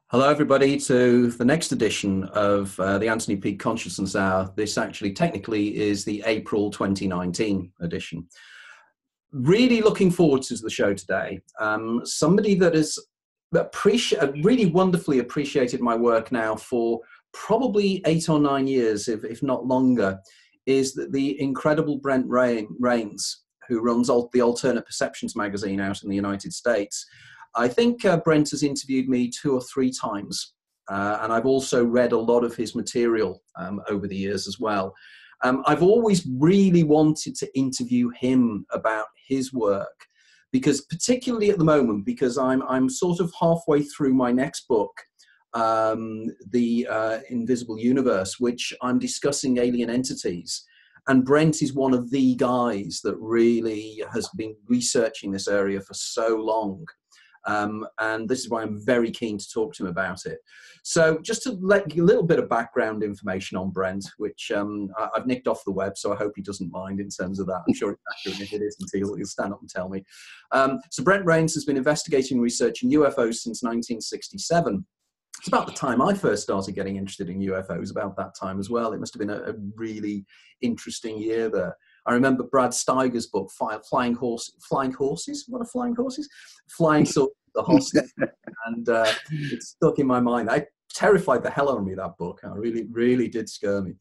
Hello, everybody, to the next edition of the Anthony Peake Consciousness Hour. This actually technically is the April 2019 edition. Really looking forward to the show today. Somebody that has really wonderfully appreciated my work now for probably 8 or 9 years, if not longer, is the incredible Brent Raynes, who runs the Alternate Perceptions magazine out in the United States. I think Brent has interviewed me 2 or 3 times, and I've also read a lot of his material over the years as well. I've always really wanted to interview him about his work, because particularly at the moment, because I'm sort of halfway through my next book, The Invisible Universe, which I'm discussing alien entities. And Brent is one of the guys that really has been researching this area for so long. And this is why I'm very keen to talk to him about it. So just to let you a little bit of background information on Brent, which I've nicked off the web, so I hope he doesn't mind in terms of that. I'm sure it's accurate. If it isn't, he'll stand up and tell me. So Brent Raynes has been investigating and researching UFOs since 1967. It's about the time I first started getting interested in UFOs, about that time as well. It must have been a really interesting year there. I remember Brad Steiger's book, Flying Horses. What are flying horses? Flying Swords, the Hostage. And it stuck in my mind. It terrified the hell out of me, that book. It really, really did scare me.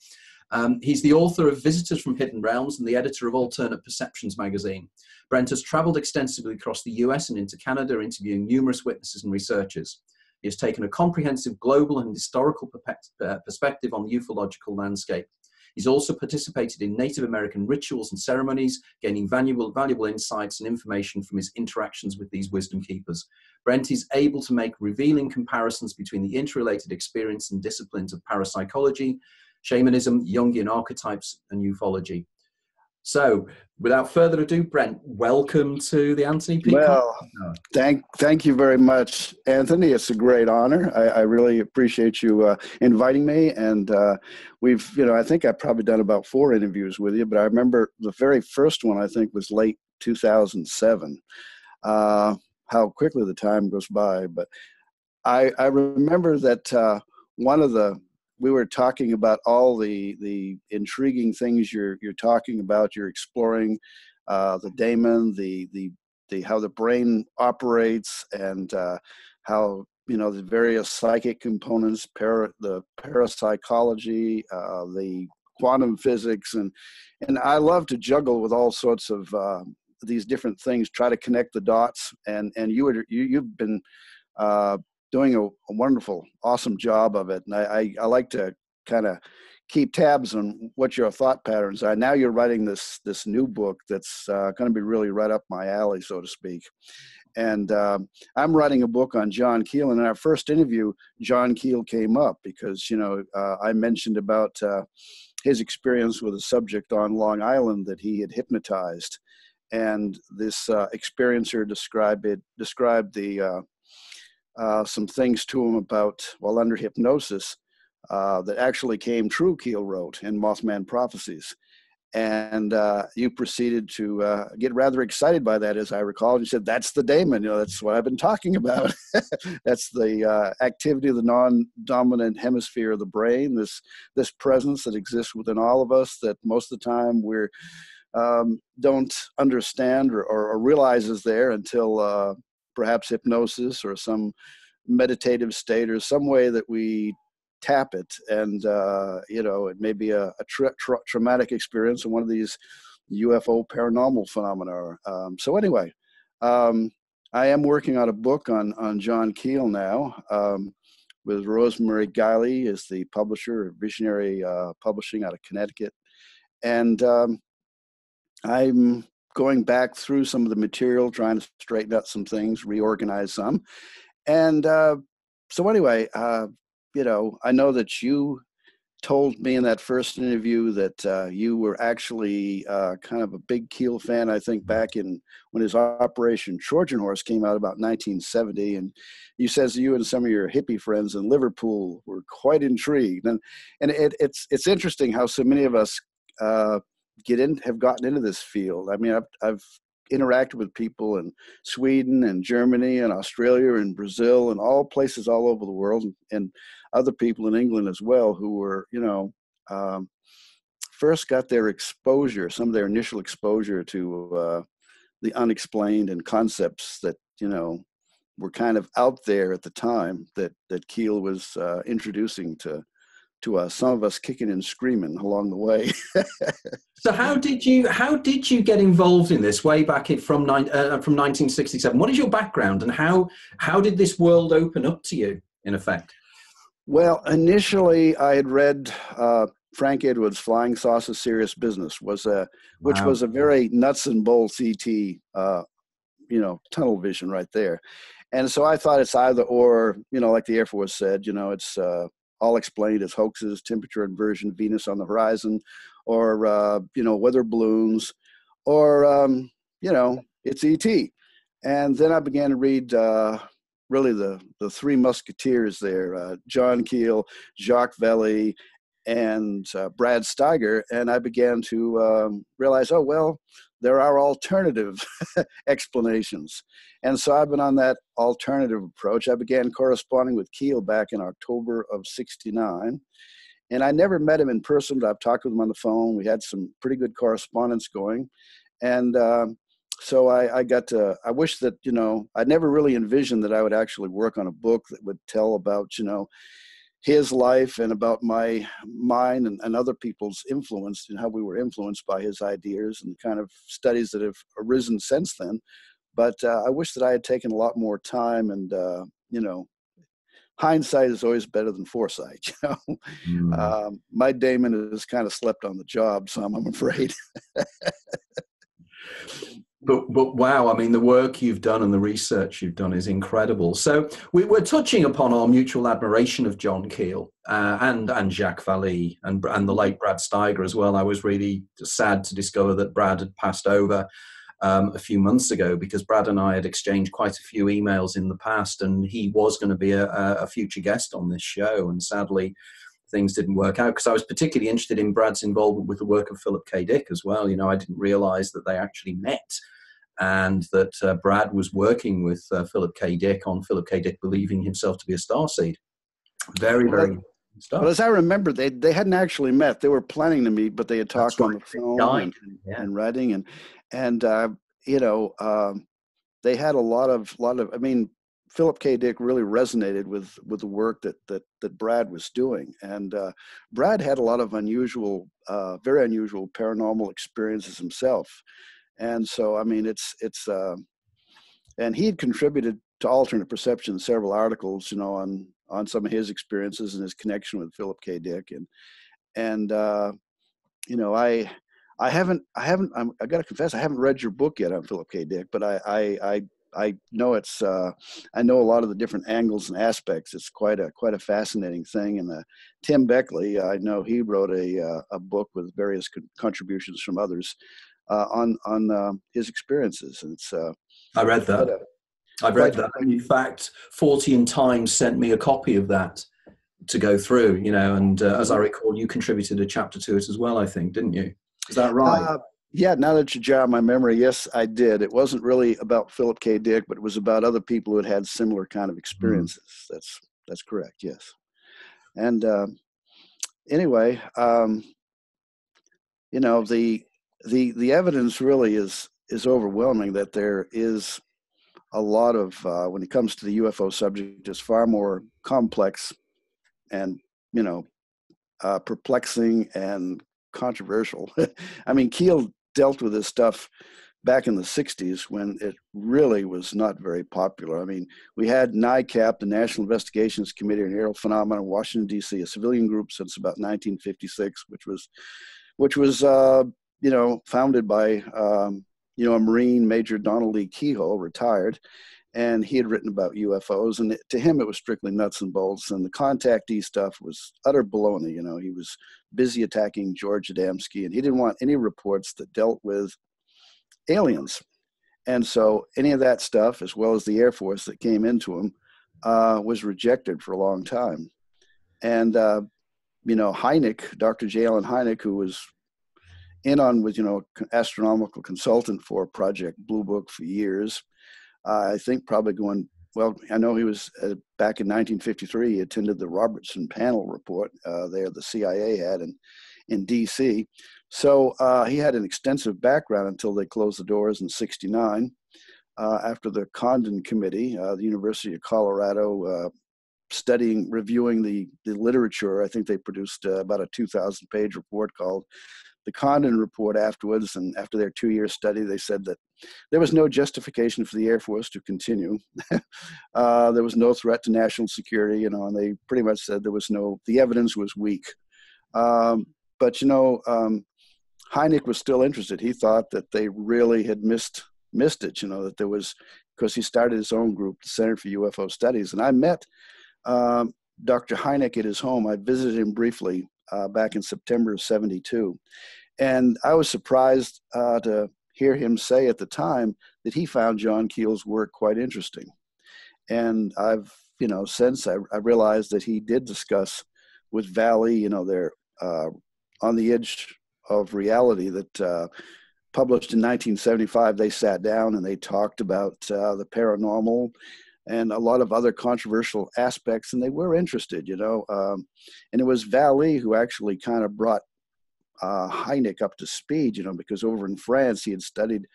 He's the author of Visitors from Hidden Realms and the editor of Alternate Perceptions magazine. Brent has traveled extensively across the US and into Canada, interviewing numerous witnesses and researchers. He has taken a comprehensive global and historical perspective on the ufological landscape. He's also participated in Native American rituals and ceremonies, gaining valuable insights and information from his interactions with these wisdom keepers. Brent is able to make revealing comparisons between the interrelated experience and disciplines of parapsychology, shamanism, Jungian archetypes, and ufology. So, without further ado, Brent, welcome to the Anthony Peake. Well, thank you very much, Anthony. It's a great honor. I really appreciate you inviting me. And I think I've probably done about 4 interviews with you, but I remember the very first one, I think, was late 2007. How quickly the time goes by. But I remember that we were talking about all the intriguing things you're talking about. You're exploring the daemon, the how the brain operates, and how the various psychic components, the parapsychology, the quantum physics, and I love to juggle with all sorts of these different things, try to connect the dots. And you've been doing a wonderful, awesome job of it. And I like to kind of keep tabs on what your thought patterns are. Now you're writing this new book that's going to be really right up my alley, so to speak. And I'm writing a book on John Keel. And in our first interview, John Keel came up because, I mentioned about his experience with a subject on Long Island that he had hypnotized. And this experiencer described some things to him about, while under hypnosis, that actually came true, Keel wrote in Mothman Prophecies. And you proceeded to get rather excited by that, as I recall. You said, that's the daemon, that's what I've been talking about. That's the activity of the non-dominant hemisphere of the brain, this presence that exists within all of us that most of the time we're don't understand or realize is there until perhaps hypnosis or some meditative state or some way that we tap it. And, it may be a traumatic experience in one of these UFO paranormal phenomena. So anyway, I am working on a book on John Keel now, with Rosemary Guiley is the publisher, Visionary Publishing out of Connecticut. And I'm going back through some of the material, trying to straighten out some things, reorganize some. And so anyway, I know that you told me in that first interview that you were actually kind of a big Keel fan, I think, back in when his Operation Trojan Horse came out about 1970. And you says you and some of your hippie friends in Liverpool were quite intrigued. And it's interesting how so many of us have gotten into this field. I mean, I've interacted with people in Sweden and Germany and Australia and Brazil and all places all over the world, and other people in England as well who were, first got their exposure, some of their initial exposure to the unexplained and concepts that, were kind of out there at the time that Keel was introducing to us, some of us kicking and screaming along the way. So how did you get involved in this way back from 1967? What is your background, and how did this world open up to you, in effect? Well, initially I had read Frank Edwards' Flying Saucer Serious Business, which was a very nuts and bolts ET, tunnel vision right there. And so I thought it's either or, like the Air Force said, it's all explained as hoaxes, temperature inversion, Venus on the horizon, or, weather balloons, or, it's ET. And then I began to read really the three musketeers there, John Keel, Jacques Vallée, and Brad Steiger. And I began to realize, oh, well, there are alternative explanations. And so I've been on that alternative approach. I began corresponding with Keel back in October of '69. And I never met him in person, but I've talked with him on the phone. We had some pretty good correspondence going. And so I wish that, I never really envisioned that I would actually work on a book that would tell about, his life and about mine and other people's influence and how we were influenced by his ideas and the kind of studies that have arisen since then. But I wish that I had taken a lot more time, and, hindsight is always better than foresight. My Damon has kind of slept on the job, some, I'm afraid. But wow, I mean, the work you've done and the research you've done is incredible. So we're touching upon our mutual admiration of John Keel and Jacques Vallée and the late Brad Steiger as well. I was really sad to discover that Brad had passed over a few months ago, because Brad and I had exchanged quite a few emails in the past, and he was going to be a future guest on this show. And sadly, things didn't work out, because I was particularly interested in Brad's involvement with the work of Philip K. Dick as well. I didn't realize that they actually met, and that Brad was working with Philip K. Dick on Philip K. Dick believing himself to be a starseed. Very stuff. Well, as I remember, they hadn't actually met. They were planning to meet, but they had talked on the phone and writing, and they had a lot of. I mean, Philip K. Dick really resonated with the work that Brad was doing, and Brad had a lot of very unusual paranormal experiences himself. And so, I mean, and he had contributed to Alternate Perception several articles, on some of his experiences and his connection with Philip K. Dick. And I got to confess, I haven't read your book yet on Philip K. Dick, but I know I know a lot of the different angles and aspects. It's quite a fascinating thing. And Tim Beckley, I know he wrote a book with various contributions from others on his experiences. And it's I read that. I've read that. In fact, 40 Times sent me a copy of that to go through, and as I recall, you contributed a chapter to it as well, I think, didn't you? Is that right? Yeah, now that you jog my memory, yes, I did. It wasn't really about Philip K. Dick, but it was about other people who had similar kind of experiences. That's correct, yes. And anyway, the evidence really is overwhelming that there is a lot of, when it comes to the UFO subject, is far more complex and, perplexing and controversial. I mean, Keel dealt with this stuff back in the 60s when it really was not very popular. I mean, we had NICAP, the National Investigations Committee on Aerial Phenomena in Washington, D.C., a civilian group since about 1956, which was founded by a Marine, Major Donald Lee Kehoe, retired, and he had written about UFOs, and to him it was strictly nuts and bolts, and the contactee stuff was utter baloney. He was busy attacking George Adamski, and he didn't want any reports that dealt with aliens. And so any of that stuff, as well as the Air Force that came into him, was rejected for a long time. And Hynek, Dr. J. Allen Hynek, who was in on with, astronomical consultant for Project Blue Book for years. I think probably going, well, I know he was back in 1953, he attended the Robertson panel report there the CIA had in DC. So he had an extensive background until they closed the doors in '69. After the Condon Committee, the University of Colorado, reviewing the literature, I think they produced about a 2,000-page report called the Condon Report afterwards. And after their 2-year study, they said that there was no justification for the Air Force to continue. There was no threat to national security, and they pretty much said the evidence was weak. But Hynek was still interested. He thought that they really had missed it, that there was, because he started his own group, the Center for UFO Studies. And I met Dr. Hynek at his home. I visited him briefly back in September of '72. And I was surprised to hear him say at the time that he found John Keel's work quite interesting. And I've, since I realized that he did discuss with Valley, they're on the edge of reality that published in 1975. They sat down and they talked about the paranormal and a lot of other controversial aspects, and they were interested, and it was Valley who actually kind of brought Hynek up to speed, because over in France he had studied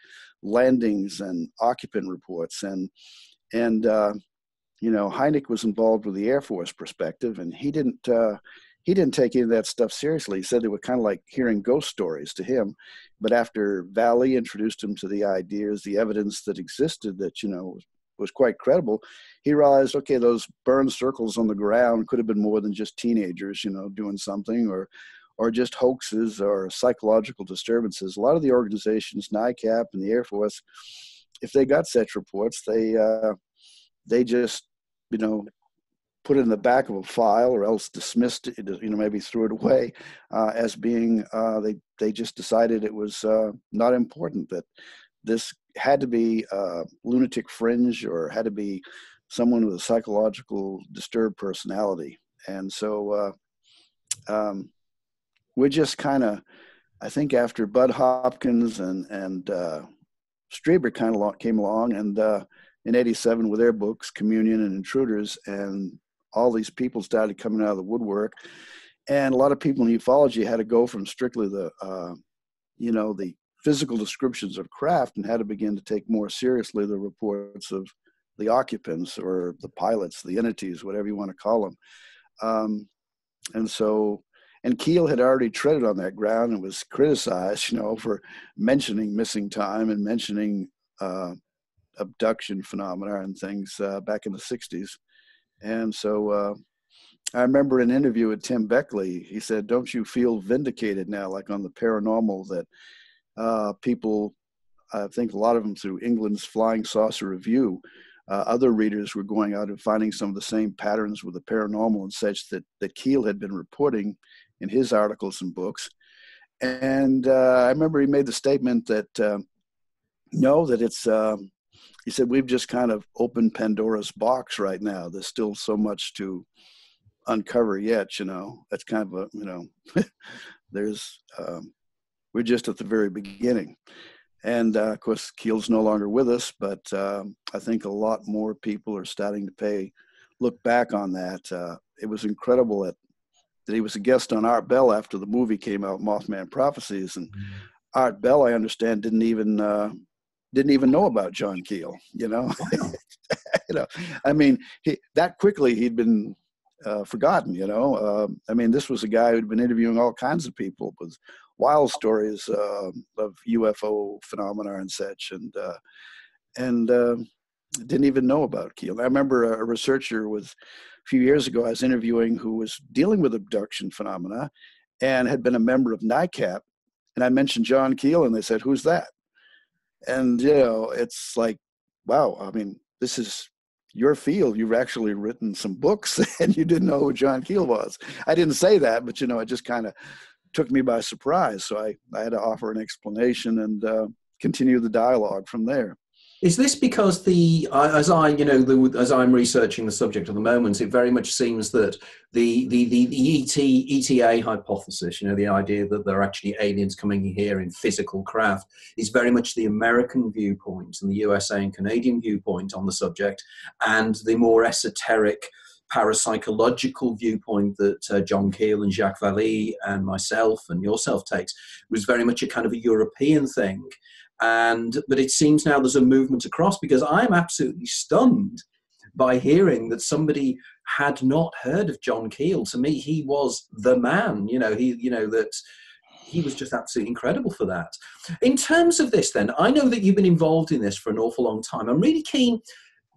landings and occupant reports, and Hynek was involved with the Air Force perspective, and he didn't take any of that stuff seriously. He said they were kind of like hearing ghost stories to him. But after Valley introduced him to the ideas, the evidence that existed that, was quite credible, he realized, okay, those burned circles on the ground could have been more than just teenagers, doing something, or just hoaxes or psychological disturbances. A lot of the organizations, NICAP and the Air Force, if they got such reports, they just, put it in the back of a file, or else dismissed it, maybe threw it away as being, they just decided it was not important, that this had to be lunatic fringe or had to be someone with a psychological disturbed personality. And so we're just kind of, I think after Bud Hopkins and Strieber kind of came along, and in '87 with their books, Communion and Intruders, and all these people started coming out of the woodwork. And a lot of people in ufology had to go from strictly the physical descriptions of craft and had to begin to take more seriously the reports of the occupants or the pilots, the entities, whatever you want to call them. And Keel had already treaded on that ground and was criticized, for mentioning missing time and mentioning abduction phenomena and things back in the '60s. And so I remember an interview with Tim Beckley. He said, "Don't you feel vindicated now, like on the paranormal, that people, I think a lot of them through England's Flying Saucer Review, other readers were going out and finding some of the same patterns with the paranormal and such that Keel had been reporting in his articles and books." And I remember he made the statement that, no, that it's, he said, we've just kind of opened Pandora's box right now. There's still so much to uncover yet, That's kind of a, we're just at the very beginning. And of course, Keel's no longer with us, but I think a lot more people are starting to look back on that. It was incredible that he was a guest on Art Bell after the movie came out, Mothman Prophecies, and Art Bell, I understand, didn't even know about John Keel. I mean, that quickly he'd been forgotten. This was a guy who'd been interviewing all kinds of people with wild stories of UFO phenomena and such, and didn't even know about Keel. I remember a researcher a few years ago I was interviewing who was dealing with abduction phenomena and had been a member of NICAP, and I mentioned John Keel, and they said, "Who's that?" And it's like, wow, I mean, this is your field. You've actually written some books and you didn't know who John Keel was. I didn't say that, but it just kind of took me by surprise. So I had to offer an explanation and continue the dialogue from there. Is this because as I'm researching the subject at the moment, it very much seems that the ETA hypothesis, the idea that there are actually aliens coming here in physical craft, is very much the American viewpoint and the USA and Canadian viewpoint on the subject, and the more esoteric parapsychological viewpoint that John Keel and Jacques Vallée and myself and yourself takes was very much a kind of a European thing. But it seems now there's a movement across, because I'm absolutely stunned by hearing that somebody had not heard of John Keel. To me, he was the man. That he was just absolutely incredible for that. In terms of this, then, I know that you've been involved in this for an awful long time. I'm really keen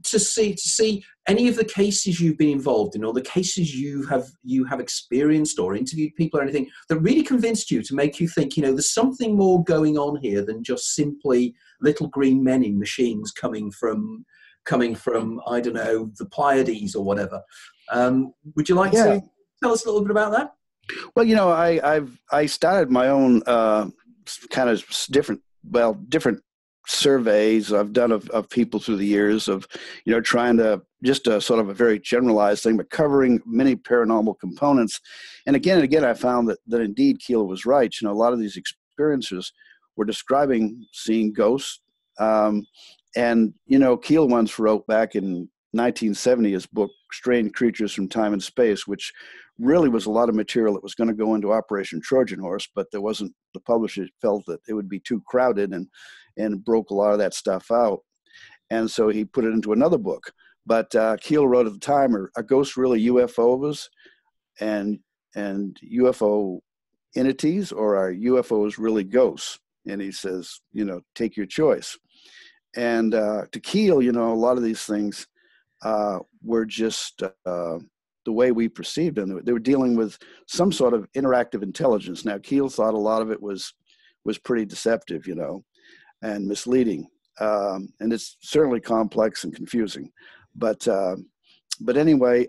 to see any of the cases you've been involved in, or the cases you have experienced or interviewed people or anything that really convinced you, to make you think, there's something more going on here than just simply little green men in machines coming from I don't know, the Pleiades or whatever. Would you like to tell us a little bit about that? Well, I started my own kind of different surveys I've done of people through the years, of trying to just a sort of a very generalized thing, but covering many paranormal components. And again, I found that indeed Keel was right. A lot of these experiencers were describing seeing ghosts. And Keel once wrote back in 1970 his book Strange Creatures from Time and Space, which really was a lot of material that was going to go into Operation Trojan Horse, but there wasn't, the publisher felt that it would be too crowded and broke a lot of that stuff out. And so he put it into another book. But Keel wrote at the time, are ghosts really UFOs and UFO entities, or are UFOs really ghosts? And he says, take your choice. And to Keel, a lot of these things were just the way we perceived them. They were dealing with some sort of interactive intelligence. Now, Keel thought a lot of it was pretty deceptive, and misleading. And it's certainly complex and confusing. But anyway,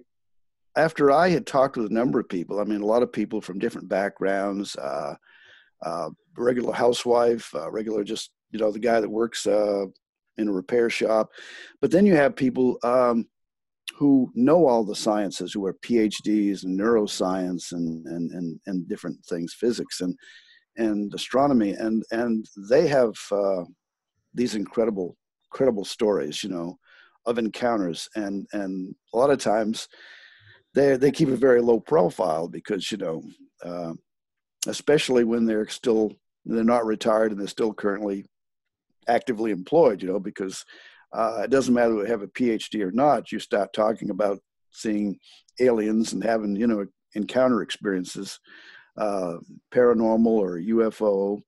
after I had talked with a number of people, a lot of people from different backgrounds, regular housewife, regular just, the guy that works in a repair shop. But then you have people who know all the sciences, who are PhDs in neuroscience and different things, physics and astronomy, and they have these incredible stories, of encounters, and a lot of times they keep a very low profile, because especially when they're not retired and they're still currently actively employed, because it doesn't matter whether you have a PhD or not. You start talking about seeing aliens and having encounter experiences, paranormal or UFO.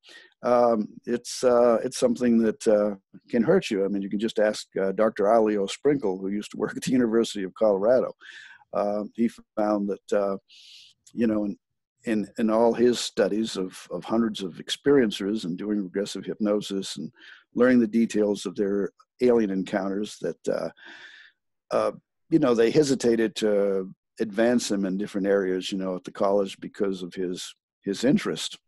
It's something that can hurt you. You can just ask Dr. Alio Sprinkle, who used to work at the University of Colorado. He found that in all his studies of hundreds of experiencers and doing regressive hypnosis and learning the details of their alien encounters, that they hesitated to advance him in different areas, at the college, because of his interest.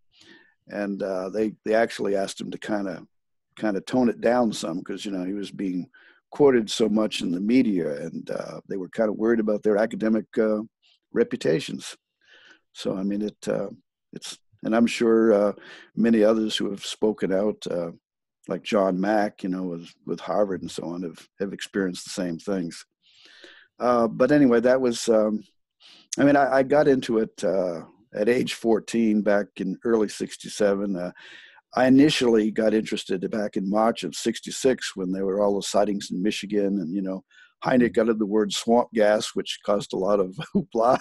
And they actually asked him to kind of tone it down some, because he was being quoted so much in the media, and they were kind of worried about their academic reputations. So it's, and I'm sure many others who have spoken out, like John Mack, with Harvard and so on, have experienced the same things. But anyway, that was, I got into it at age 14 back in early 67. I initially got interested back in March of 66, when there were all the sightings in Michigan, and, Hynek uttered the word swamp gas, which caused a lot of hoopla.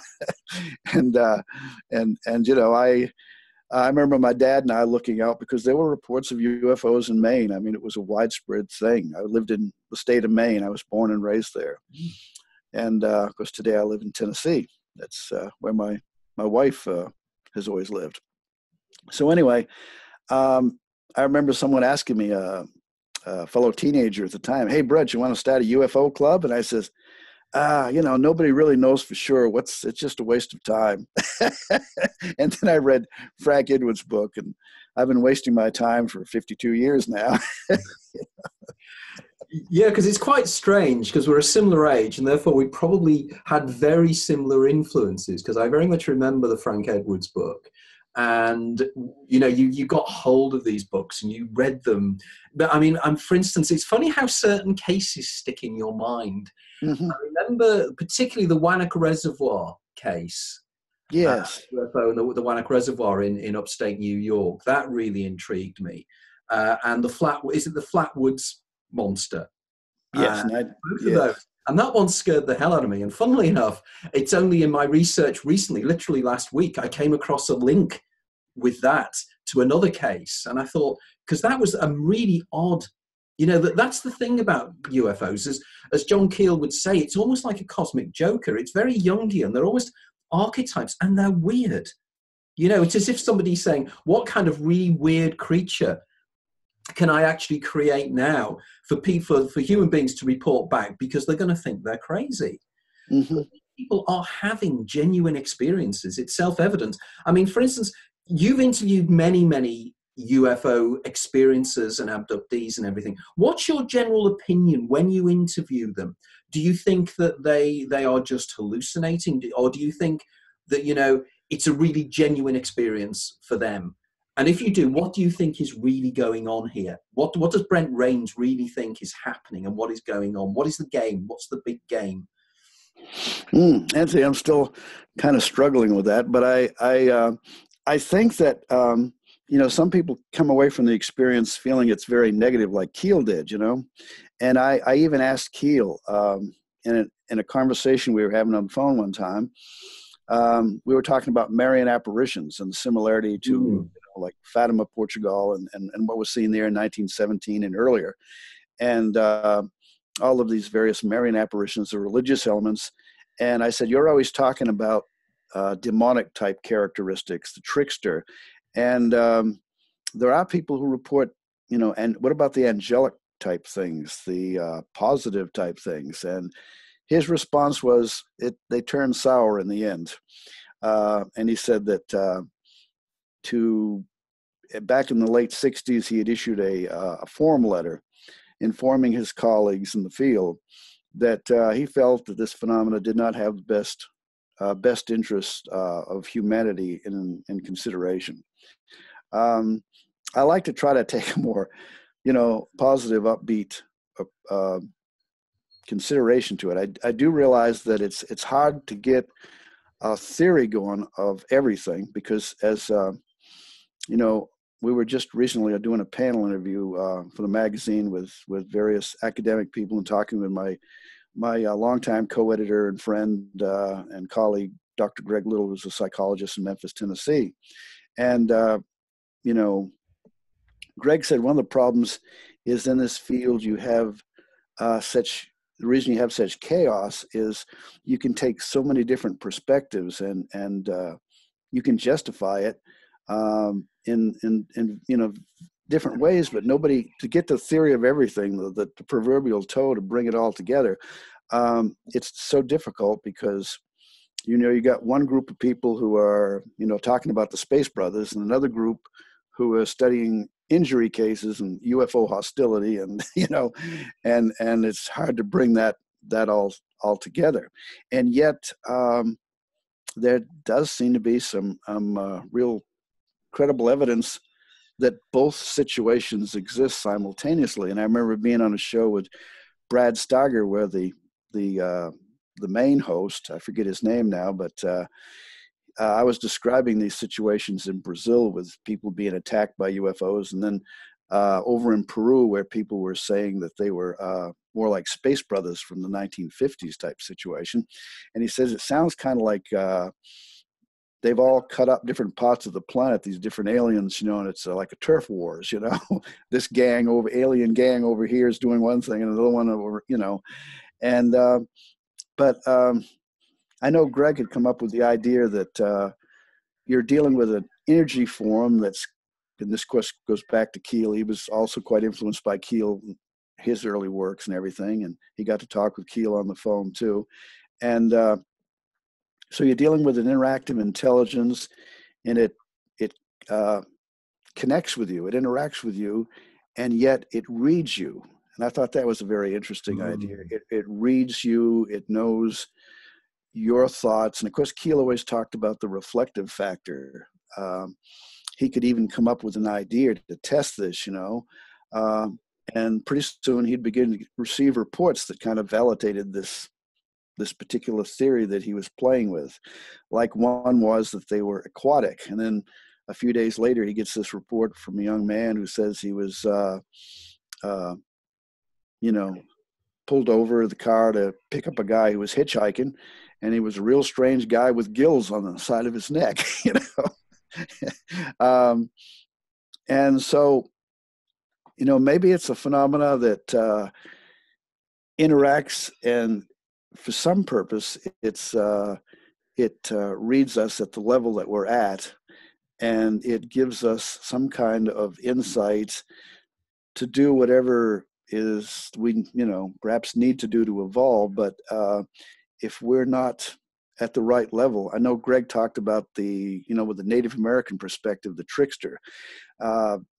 I remember my dad and I looking out, because there were reports of UFOs in Maine. It was a widespread thing. I lived in the state of Maine. I was born and raised there. And of course, today I live in Tennessee. That's where my wife has always lived. So anyway, I remember someone asking me, a fellow teenager at the time, "Hey, Brett, you want to start a UFO club?" And I says, nobody really knows for sure. It's just a waste of time. And then I read Frank Edwards' book, and I've been wasting my time for 52 years now. Yeah, because it's quite strange because we're a similar age and therefore we probably had very similar influences because I very much remember the Frank Edwards book. And you got hold of these books and you read them. But I mean, for instance, it's funny how certain cases stick in your mind. Hmm. I remember particularly the Wannock Reservoir case, Yes. UFO and the Wannock Reservoir in upstate New York. That really intrigued me. And is it the Flatwoods monster? Yes. Both of those. Yes. And that one scared the hell out of me. And funnily enough, it's only in my research recently, literally last week, I came across a link with that to another case. And I thought, because that was a really odd, that's the thing about UFOs, as John Keel would say, it's almost like a cosmic joker. It's very Jungian. They're almost archetypes and they're weird. It's as if somebody's saying, what kind of really weird creature can I actually create now for people, for human beings to report back because they're going to think they're crazy. Hmm. People are having genuine experiences. It's self-evident. I mean, for instance, you've interviewed many, many UFO experiencers and abductees and everything. What's your general opinion when you interview them? Do you think that they are just hallucinating, or do you think that it's a really genuine experience for them? And if you do, what do you think is really going on here? What does Brent Raynes really think is happening, and what is going on? What is the game? What's the big game? Anthony, I'm still kind of struggling with that, but I think that some people come away from the experience feeling it's very negative, like Keel did, and I even asked Keel in a conversation we were having on the phone one time. We were talking about Marian apparitions and the similarity to like Fatima, Portugal, and what was seen there in 1917 and earlier, and all of these various Marian apparitions, the religious elements. And I said, you're always talking about demonic type characteristics, the trickster. And there are people who report, and what about the angelic type things, the positive type things? And his response was, they turn sour in the end. And he said that back in the late 60s, he had issued a form letter informing his colleagues in the field that he felt that this phenomena did not have the best interest of humanity in consideration. I like to try to take a more, positive, upbeat consideration to it. I do realize that it's hard to get a theory going of everything because, as we were just recently doing a panel interview for the magazine with various academic people and talking with my longtime co-editor and friend and colleague, Dr. Greg Little, who's a psychologist in Memphis, Tennessee. And, Greg said one of the problems is in this field you have the reason you have such chaos is you can take so many different perspectives and you can justify it in different ways, but nobody to get the theory of everything, the proverbial toe to bring it all together. It's so difficult because you got one group of people who are talking about the Space Brothers and another group who are studying injury cases and UFO hostility, and and it's hard to bring that all together. And yet there does seem to be some real credible evidence that both situations exist simultaneously. And I remember being on a show with Brad Steiger where the main host, I forget his name now, but I was describing these situations in Brazil with people being attacked by UFOs, and then over in Peru where people were saying that they were more like Space Brothers from the 1950s type situation. And he says it sounds kind of like they've all cut up different parts of the planet, these different aliens, and it's like a turf wars, this alien gang over here is doing one thing and another one over, and, but I know Greg had come up with the idea that you're dealing with an energy form and this course goes back to Keel. He was also quite influenced by Keel, his early works and everything. And he got to talk with Keel on the phone too. And so you're dealing with an interactive intelligence, and it connects with you, it interacts with you, and yet it reads you. And I thought that was a very interesting idea. It reads you, it knows your thoughts. And of course, Keel always talked about the reflective factor. He could even come up with an idea to test this, you know. And pretty soon he'd begin to receive reports that kind of validated this particular theory that he was playing with. Like one was that they were aquatic. And then a few days later, he gets this report from a young man who says he was, you know, pulled over the car to pick up a guy who was hitchhiking. And he was a real strange guy with gills on the side of his neck, you know. And so, you know, maybe it's a phenomena that interacts, and for some purpose, it reads us at the level that we're at, and it gives us some kind of insight to do whatever is we, you know, perhaps need to do to evolve. But if we're not at the right level, I know Greg talked about the, you know, with the Native American perspective, the trickster.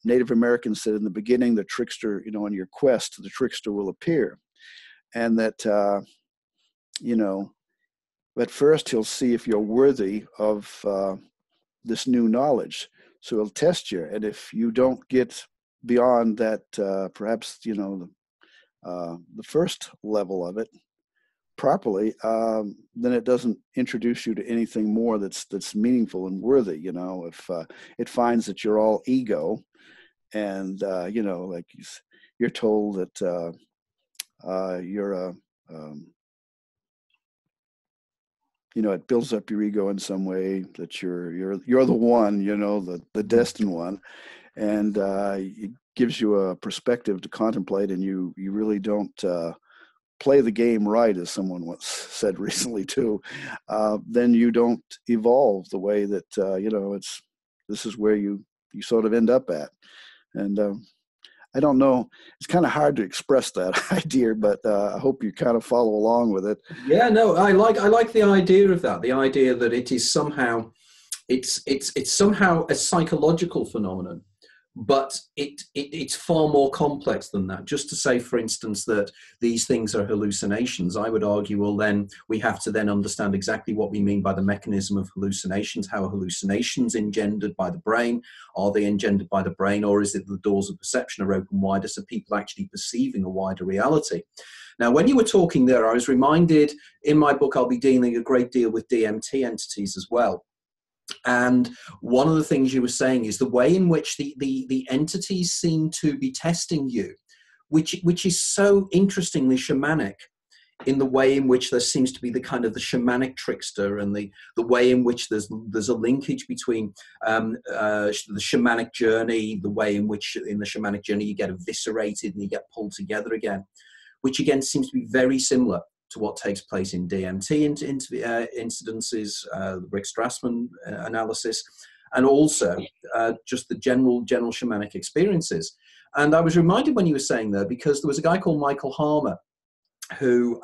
Native Americans said in the beginning, the trickster, you know, on your quest, the trickster will appear. And that, you know, at first he'll see if you're worthy of this new knowledge. So he'll test you. And if you don't get beyond that, perhaps, you know, the first level of it properly, then it doesn't introduce you to anything more that's meaningful and worthy. You know, if it finds that you're all ego, and you know, like you're told that you're a you know, it builds up your ego in some way, that you're the one, you know, the destined one, and it gives you a perspective to contemplate, and you really don't play the game right, as someone once said recently too. Then you don't evolve the way that you know, this is where you sort of end up at. And I don't know, it's kind of hard to express that idea, but I hope you kind of follow along with it. Yeah, no, I like the idea of that. The idea that it is somehow, it's somehow a psychological phenomenon, but it's far more complex than that. Just to say, for instance, that these things are hallucinations, I would argue, well, then we have to then understand exactly what we mean by the mechanism of hallucinations. How are hallucinations engendered by the brain? Are they engendered by the brain, or is it the doors of perception are open wider, so people actually perceiving a wider reality? Now, when you were talking there, I was reminded, in my book, I'll be dealing a great deal with DMT entities as well. And one of the things you were saying is the way in which the entities seem to be testing you, which is so interestingly shamanic, in the way in which there seems to be the kind of the shamanic trickster, and the way in which there's a linkage between the shamanic journey, the way in which in the shamanic journey you get eviscerated and you get pulled together again, which again seems to be very similar to what takes place in DMT incidences, the Rick Strassman analysis, and also just the general shamanic experiences. And I was reminded when you were saying that, because there was a guy called Michael Harmer, who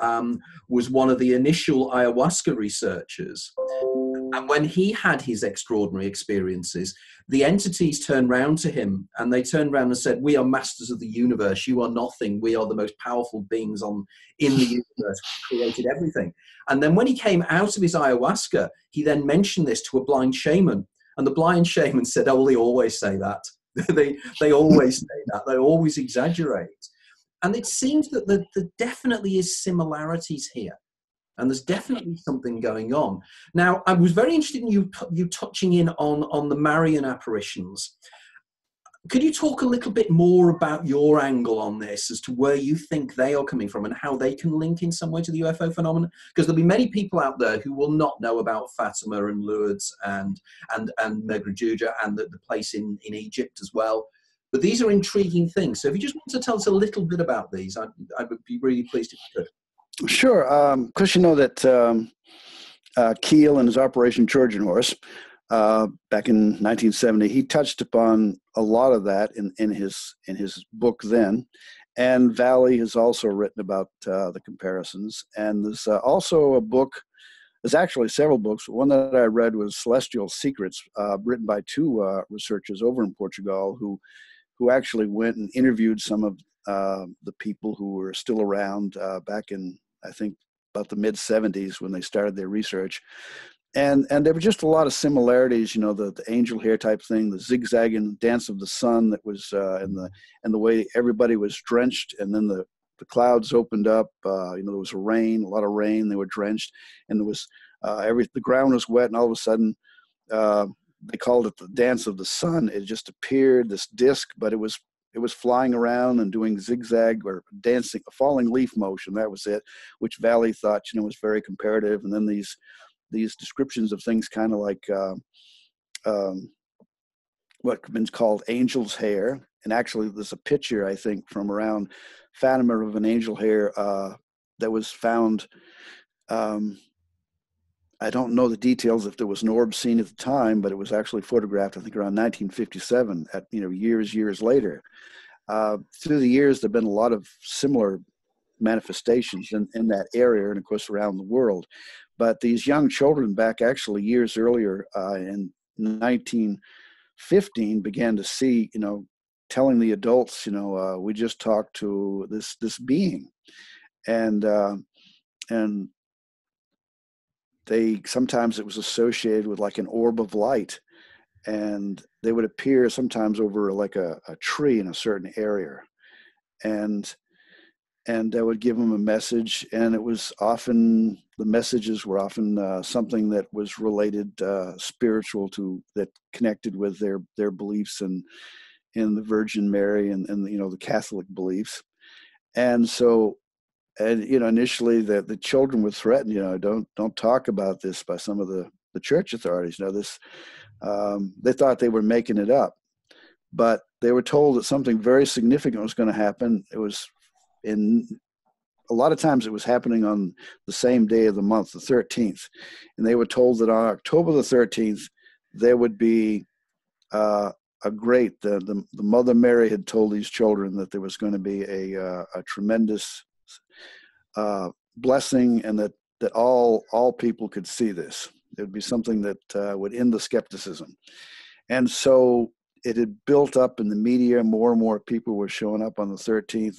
was one of the initial ayahuasca researchers. And when he had his extraordinary experiences, the entities turned round to him, and they turned around and said, "We are masters of the universe. You are nothing. We are the most powerful beings in the universe. We created everything." And then when he came out of his ayahuasca, he then mentioned this to a blind shaman. And the blind shaman said, "Oh, well, they always say that. they always say that. They always exaggerate." And it seems that there definitely is similarities here. And there's definitely something going on. Now, I was very interested in you touching in on the Marian apparitions. Could you talk a little bit more about your angle on this, as to where you think they are coming from and how they can link in some way to the UFO phenomenon? Because there'll be many people out there who will not know about Fatima and Lourdes and Megraujuja and the place in Egypt as well. But these are intriguing things. So if you just want to tell us a little bit about these, I would be really pleased if you could. Sure. Because you know that Keel and his Operation Trojan Horse, back in 1970, he touched upon a lot of that in his book then. And Valley has also written about the comparisons. And there's also a book, there's actually several books. One that I read was Celestial Secrets, written by two researchers over in Portugal who actually went and interviewed some of the people who were still around back in, I think, about the mid-'70s when they started their research. And there were just a lot of similarities, you know, the angel hair type thing, the zigzagging dance of the sun that was, and the way everybody was drenched, and then the clouds opened up. You know, there was a lot of rain. They were drenched, and there was the ground was wet, and all of a sudden, they called it the dance of the sun. It just appeared, this disc, but it was flying around and doing zigzag or dancing, a falling leaf motion. That was it, which Valley thought, you know, was very comparative. And then these descriptions of things kind of like what's been called angel's hair. And actually there's a picture, I think, from around Fatima of an angel hair that was found. I don't know the details if there was an orb seen at the time, but it was actually photographed, I think, around 1957, at, you know, years later. Through the years, there have been a lot of similar manifestations in that area, and of course around the world. But these young children back actually years earlier, in 1915, began to see, you know, telling the adults, you know, we just talked to this being, and sometimes it was associated with like an orb of light, and they would appear sometimes over like a tree in a certain area, and I would give them a message, and it was often, the messages were often something that was related, spiritual, that connected with their beliefs in the Virgin Mary and you know, the Catholic beliefs. And so, and you know, initially the children were threatened, you know, don't talk about this, by some of the church authorities. You know, this, they thought they were making it up, but they were told that something very significant was going to happen. It was a lot of times it was happening on the same day of the month, the 13th. And they were told that on October the 13th, there would be the Mother Mary had told these children that there was going to be a tremendous blessing, and that all people could see this. It would be something that would end the skepticism. And so it had built up in the media. More and more people were showing up on the 13th.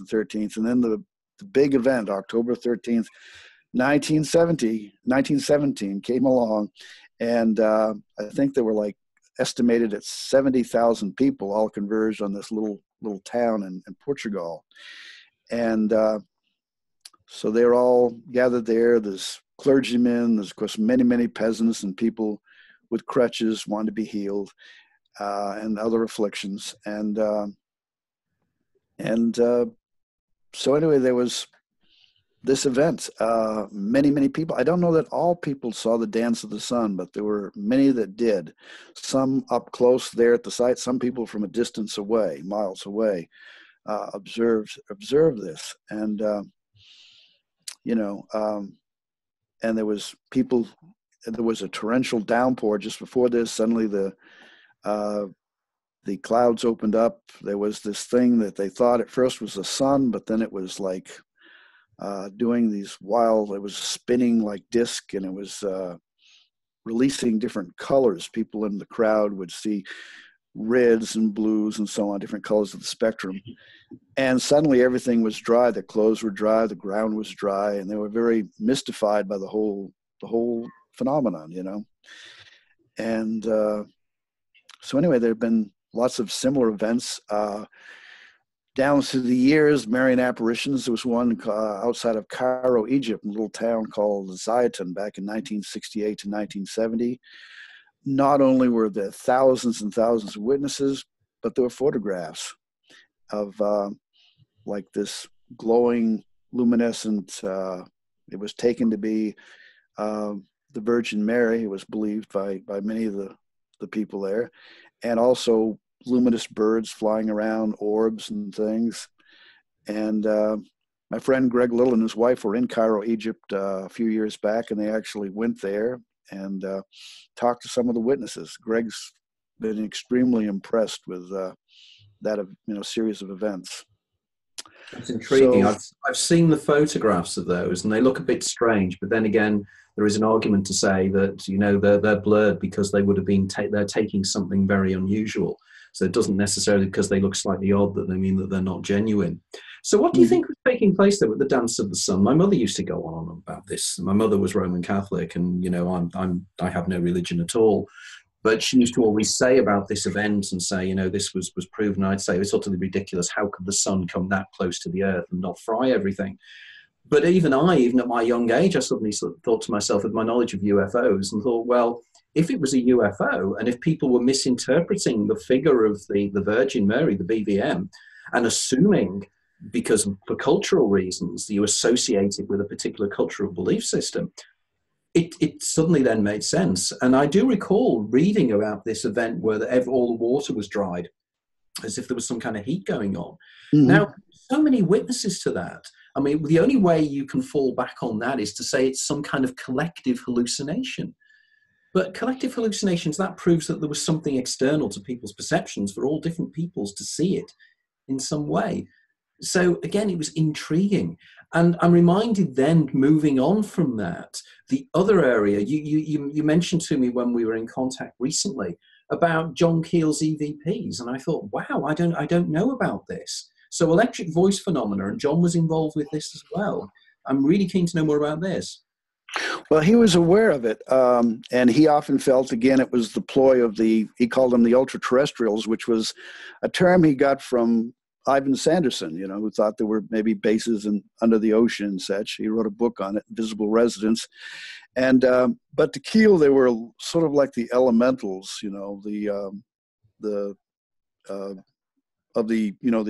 And then the big event, October 13th, 1917 came along. And I think there were like estimated at 70,000 people all converged on this little town in Portugal. And so they're all gathered there. There's clergymen, there's of course many peasants and people with crutches wanting to be healed, and other afflictions. And so anyway, there was this event. Many people. I don't know that all people saw the dance of the sun, but there were many that did. Some up close there at the site. Some people from a distance away, miles away, observed this. And you know, and there was people. There was a torrential downpour just before this. Suddenly the clouds opened up. There was this thing that they thought at first was the sun, but then it was like doing these wild, it was spinning like disc, and it was releasing different colors. People in the crowd would see reds and blues and so on, different colors of the spectrum. And suddenly everything was dry. The clothes were dry, the ground was dry, and they were very mystified by the whole phenomenon, you know. And so anyway, there have been lots of similar events down through the years. Marian apparitions. There was one outside of Cairo, Egypt, a little town called Zayatin back in 1968 to 1970. Not only were there thousands and thousands of witnesses, but there were photographs of like this glowing, luminescent, it was taken to be the Virgin Mary. It was believed by many of the people there, and also luminous birds flying around, orbs and things. And my friend Greg Little and his wife were in Cairo, Egypt a few years back, and they actually went there and talked to some of the witnesses. Greg's been extremely impressed with that series of events. That's intriguing. So, I've seen the photographs of those, and they look a bit strange. But then again, there is an argument to say that, you know, they're blurred because they would have been they're taking something very unusual. So it doesn't necessarily, because they look slightly odd, that they mean that they're not genuine. So what do you think was taking place there with the dance of the sun? My mother used to go on about this. My mother was Roman Catholic, and I have no religion at all. But she used to always say about this event and say, this was proven. I'd say it's utterly ridiculous. How could the sun come that close to the earth and not fry everything? But even at my young age, I suddenly sort of thought to myself, with my knowledge of UFOs, and thought, well, if it was a UFO and if people were misinterpreting the figure of the Virgin Mary, the BVM, and assuming because for cultural reasons you associate it with a particular cultural belief system, it suddenly then made sense. And I do recall reading about this event where all the water was dried, as if there was some kind of heat going on. Mm-hmm. Now, so many witnesses to that. I mean, the only way you can fall back on that is to say it's some kind of collective hallucination. But collective hallucinations, that proves that there was something external to people's perceptions for all different peoples to see it in some way. So again, it was intriguing. And I'm reminded then, moving on from that, the other area, you mentioned to me when we were in contact recently about John Keel's EVPs. And I thought, wow, I don't know about this. So electric voice phenomena, and John was involved with this as well. I'm really keen to know more about this. Well, he was aware of it, and he often felt, again, it was the ploy of he called them the ultra-terrestrials, which was a term he got from Ivan Sanderson, who thought there were maybe bases under the ocean and such. He wrote a book on it, Visible Residence. And but to Keel, they were sort of like the elementals, the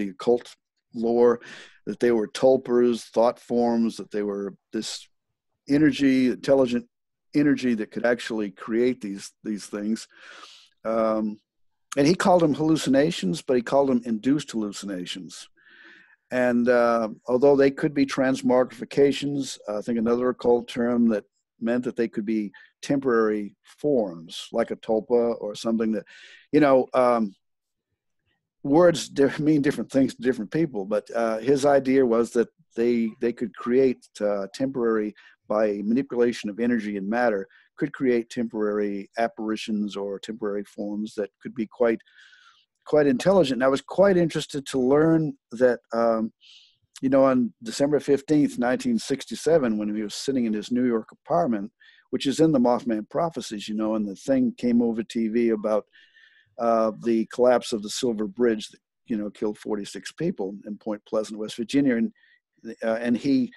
occult lore, that they were tulpers, thought forms, that they were this energy, intelligent energy that could actually create these things. And he called them hallucinations, but he called them induced hallucinations. And although they could be transmogrifications, I think another occult term that meant that they could be temporary forms, like a tulpa or something that, words mean different things to different people. But his idea was that they could create temporary, by manipulation of energy and matter, could create temporary apparitions or temporary forms that could be quite intelligent. And I was quite interested to learn that, on December 15th, 1967, when he was sitting in his New York apartment, which is in the Mothman Prophecies, and the thing came over TV about the collapse of the Silver Bridge that, killed 46 people in Point Pleasant, West Virginia. And he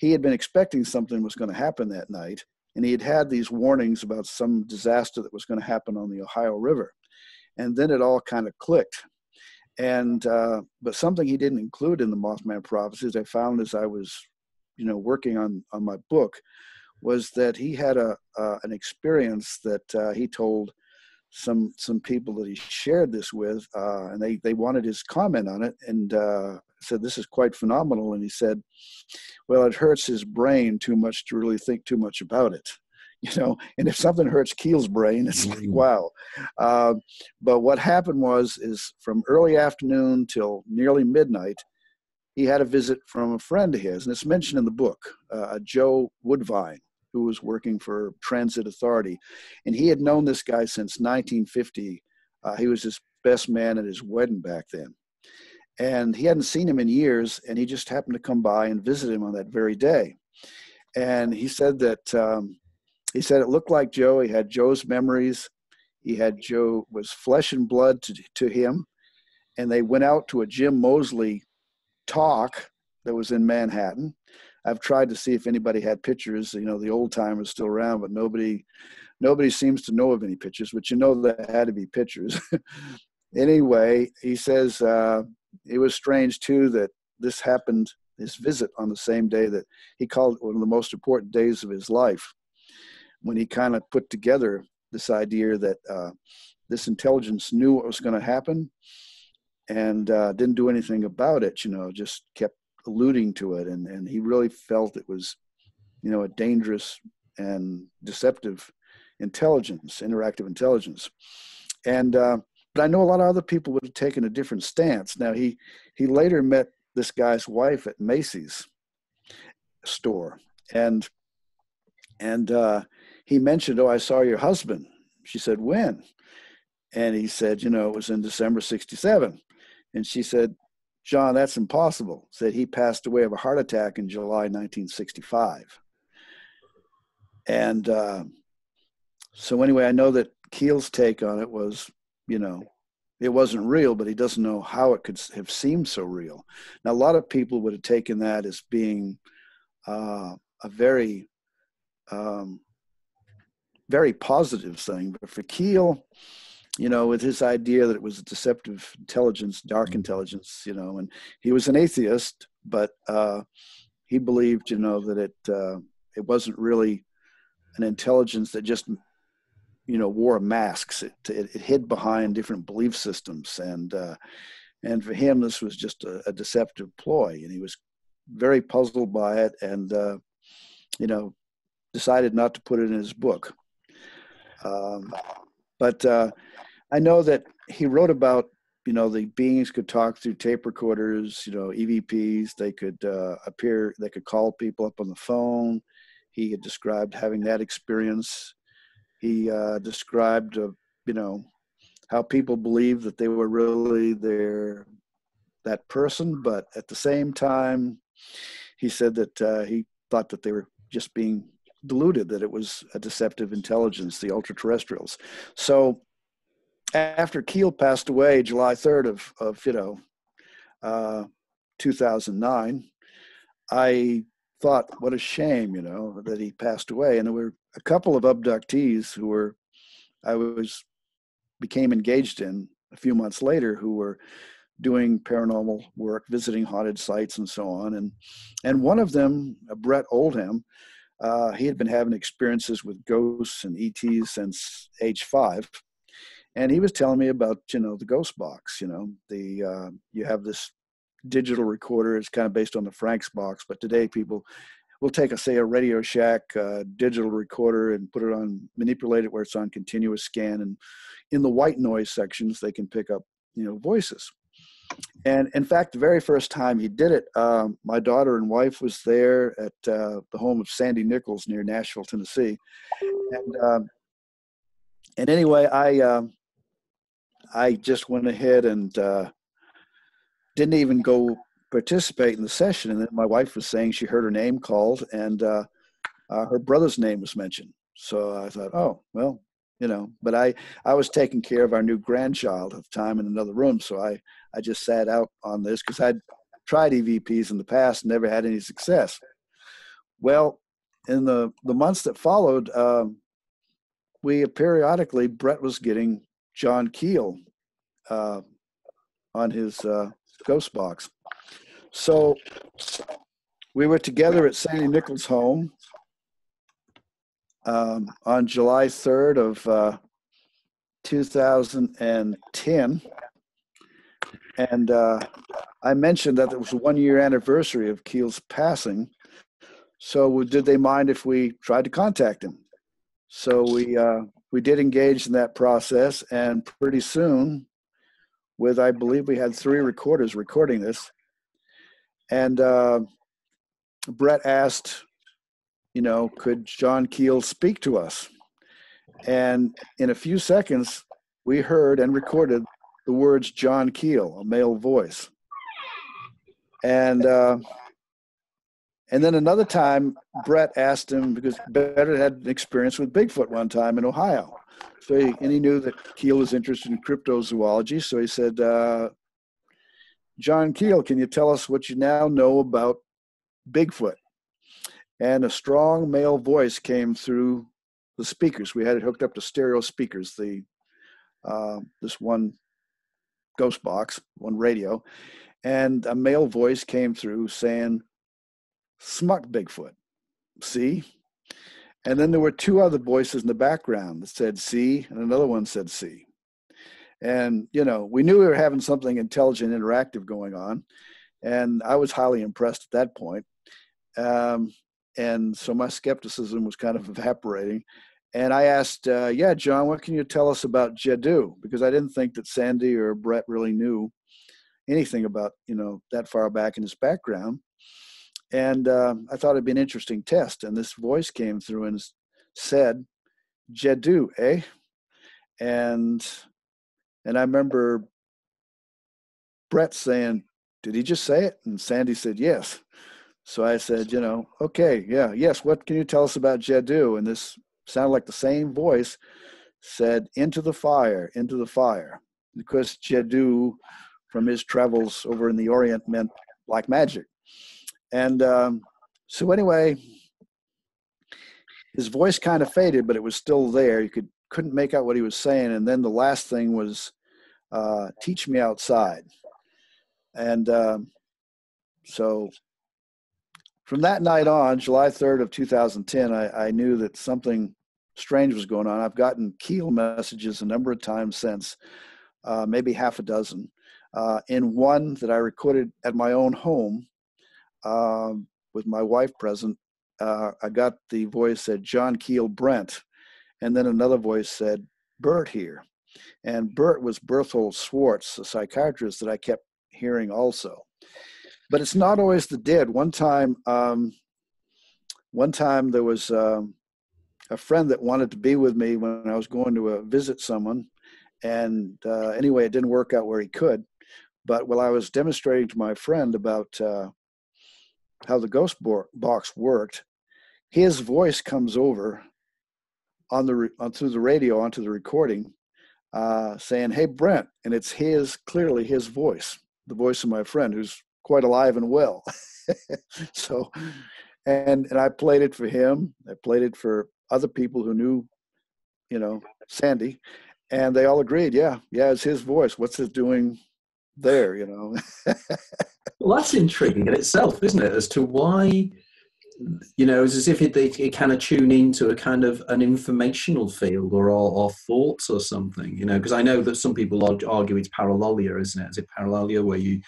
had been expecting something was going to happen that night. And he had these warnings about some disaster that was going to happen on the Ohio River. And then it all kind of clicked. And but something he didn't include in the Mothman Prophecies, I found as I was, working on my book, was that he had an experience that he told some people that he shared this with, and they wanted his comment on it, and said, this is quite phenomenal. And he said, well, it hurts his brain too much to really think too much about it. And if something hurts Keel's brain, it's like, wow. But what happened is from early afternoon till nearly midnight, he had a visit from a friend of his, and it's mentioned in the book, Joe Woodvine, who was working for Transit Authority. And he had known this guy since 1950. He was his best man at his wedding back then. And he hadn't seen him in years, and he just happened to come by and visit him on that very day. And he said that, it looked like Joe. He had Joe's memories. Joe was flesh and blood to him. And they went out to a Jim Moseley talk that was in Manhattan. I've tried to see if anybody had pictures. The old timers still around, but nobody seems to know of any pictures. But there had to be pictures. Anyway, he says it was strange too that this happened, this visit, on the same day that he called one of the most important days of his life, when he kind of put together this idea that this intelligence knew what was going to happen and didn't do anything about it. Just kept alluding to it, and he really felt it was, a dangerous and deceptive intelligence, interactive intelligence. And but I know a lot of other people would have taken a different stance. Now he later met this guy's wife at Macy's store, and he mentioned, "Oh, I saw your husband." She said, "When?" And he said, "It was in December '67." And she said, John, that's impossible. Said he passed away of a heart attack in July 1965. And so anyway, I know that Keel's take on it was, you know, it wasn't real, but he doesn't know how it could have seemed so real. Now, a lot of people would have taken that as being a very, very positive thing. But for Keel, you know, with his idea that it was a deceptive intelligence, dark intelligence, you know, and he was an atheist, but he believed, you know, that it wasn't really an intelligence that just, you know, wore masks. It hid behind different belief systems, and for him, this was just a deceptive ploy, and he was very puzzled by it, and you know, decided not to put it in his book. But I know that he wrote about, you know, the beings could talk through tape recorders, you know, EVPs. They could appear. They could call people up on the phone. He had described having that experience. He described, you know, how people believed that they were really that person, but at the same time, he said that he thought that they were just being deluded, that it was a deceptive intelligence, the ultra-terrestrials. So after Keel passed away, July 3rd of you know, 2009, I thought, what a shame, you know, that he passed away. And there were a couple of abductees who became engaged in a few months later, who were doing paranormal work, visiting haunted sites and so on. And one of them, Brent Oldham, he had been having experiences with ghosts and ETs since age 5. And he was telling me about, you know, the ghost box, you know, you have this digital recorder. It's kind of based on the Frank's box, but today people will take say a Radio Shack digital recorder and put it on, manipulate it where it's on continuous scan, and in the white noise sections they can pick up, you know, voices. And in fact, the very first time he did it, my daughter and wife was there at the home of Sandy Nichols near Nashville, Tennessee, and anyway, I just went ahead and didn't even go participate in the session. And then my wife was saying she heard her name called, and her brother's name was mentioned. So I thought, oh, well, you know, but I was taking care of our new grandchild at the time in another room. So I just sat out on this because I'd tried EVPs in the past and never had any success. Well, in the months that followed, we periodically, Brett was getting John Keel on his ghost box. So we were together at Sandy Nichols' home on July 3rd of 2010. And I mentioned that it was a 1-year anniversary of Keel's passing. So did they mind if we tried to contact him? So we did engage in that process, and pretty soon, I believe we had 3 recorders recording this, and Brett asked, you know, could John Keel speak to us? And in a few seconds, we heard and recorded the words John Keel, a male voice. And then another time, Brett asked him, because Brett had an experience with Bigfoot one time in Ohio. So he knew that Keel was interested in cryptozoology. So he said, John Keel, can you tell us what you now know about Bigfoot? And a strong male voice came through the speakers. We had it hooked up to stereo speakers, this one ghost box, one radio. And a male voice came through saying, "Smuck Bigfoot, see?" And then there were 2 other voices in the background that said "see," and another one said "see." And, you know, we knew we were having something intelligent, interactive going on. And I was highly impressed at that point. And so my skepticism was kind of evaporating. And I asked, yeah, John, what can you tell us about Jadu? Because I didn't think that Sandy or Brett really knew anything about, you know, that far back in his background. And I thought it'd be an interesting test. And this voice came through and said, Jadu, eh? And I remember Brett saying, did he just say it? And Sandy said, yes. So I said, you know, okay, yeah, yes. What can you tell us about Jadu? And this sounded like the same voice said, into the fire, into the fire. Because Jadu, from his travels over in the Orient, meant black magic. And so anyway, his voice kind of faded, but it was still there. You couldn't make out what he was saying. And then the last thing was, teach me outside. And so from that night on, July 3rd of 2010, I knew that something strange was going on. I've gotten Keel messages a number of times since, maybe half a dozen. In one that I recorded at my own home with my wife present, I got the voice said, John Keel Brent. And then another voice said, Bert here. And Bert was Berthold Schwartz, a psychiatrist that I kept hearing also. But it's not always the dead. One time there was a friend that wanted to be with me when I was going to visit someone. And anyway, it didn't work out where he could. But while I was demonstrating to my friend about how the ghost box worked, his voice comes over through the radio onto the recording, saying, hey, Brent. And it's clearly his voice, the voice of my friend, who's quite alive and well. So, and I played it for him. I played it for other people who knew, you know, Sandy, and they all agreed, yeah, it's his voice. What's it doing there, you know? Well, that's intriguing in itself, isn't it? As to why, you know, it's as if it kind of tune into a kind of an informational field or thoughts or something, you know, because I know that some people argue it's paralalia, isn't it? Is it paralalia where you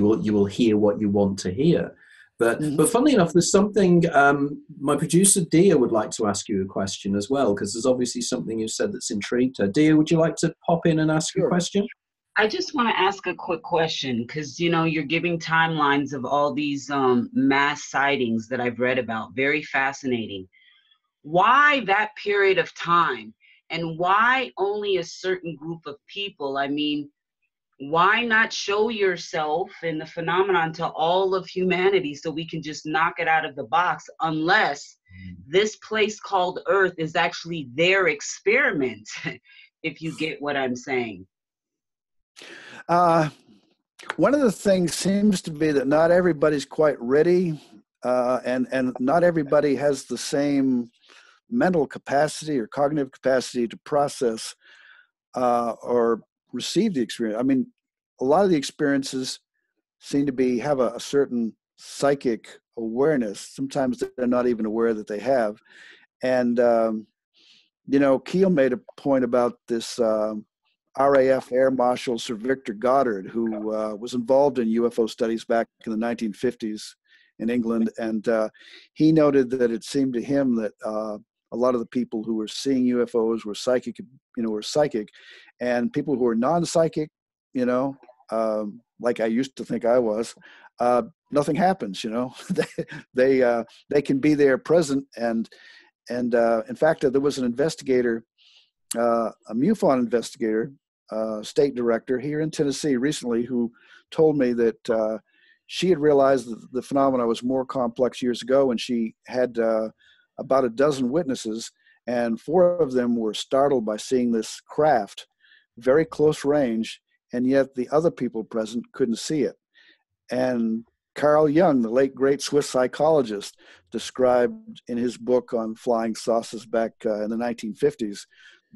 will hear what you want to hear? But funnily enough, there's something, my producer Dia would like to ask you a question as well, because there's obviously something you said that's intrigued her. Dia, would you like to pop in and ask a question? I just want to ask a quick question because, you know, you're giving timelines of all these mass sightings that I've read about. Very fascinating. Why that period of time and why only a certain group of people? I mean, why not show yourself and the phenomenon to all of humanity so we can just knock it out of the box, unless this place called Earth is actually their experiment, if you get what I'm saying? One of the things seems to be that not everybody's quite ready, and not everybody has the same mental capacity or cognitive capacity to process or receive the experience. I mean, a lot of the experiences seem to have a certain psychic awareness. Sometimes they're not even aware that they have. And, you know, Keel made a point about this RAF Air Marshal Sir Victor Goddard, who was involved in UFO studies back in the 1950s in England. And he noted that it seemed to him that a lot of the people who were seeing UFOs were psychic, and people who were non-psychic, you know, like I used to think I was, nothing happens, you know. They can be there present. And in fact, there was an investigator, a MUFON investigator, state director here in Tennessee recently, who told me that she had realized that the phenomena was more complex years ago, and she had about a dozen witnesses, and 4 of them were startled by seeing this craft very close range, and yet the other people present couldn't see it. And Carl Jung, the late great Swiss psychologist, described in his book on flying saucers back in the 1950s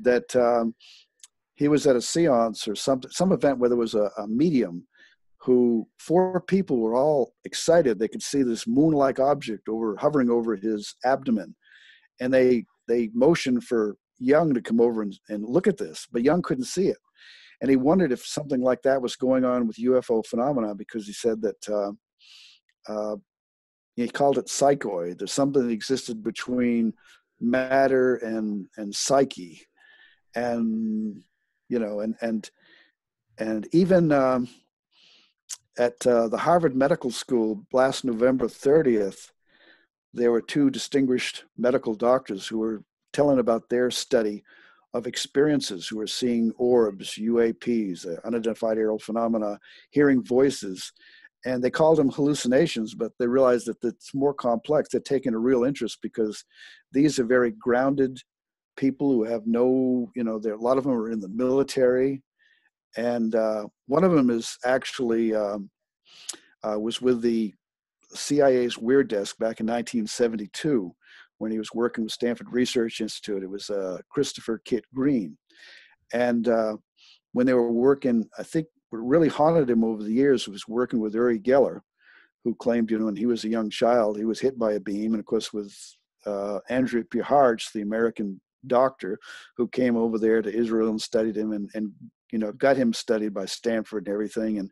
that he was at a seance or some event where there was a medium who 4 people were all excited. They could see this moon-like object hovering over his abdomen. And they motioned for Jung to come over and look at this, but Jung couldn't see it. And he wondered if something like that was going on with UFO phenomena, because he said that he called it psychoid. There's something that existed between matter and psyche. And, you know, and even at the Harvard Medical School last November 30th, there were 2 distinguished medical doctors who were telling about their study of experiences, who were seeing orbs, UAPs, unidentified aerial phenomena, hearing voices. And they called them hallucinations, but they realized that it's more complex. They're taking a real interest because these are very grounded people who have no, a lot of them are in the military. And one of them is actually was with the CIA's Weird Desk back in 1972 when he was working with Stanford Research Institute. It was Christopher Kit Green. And when they were working, I think what really haunted him over the years was working with Uri Geller, who claimed, when he was a young child, he was hit by a beam. And of course, with Andrew Puharich, the American doctor who came over there to Israel and studied him and got him studied by Stanford and everything,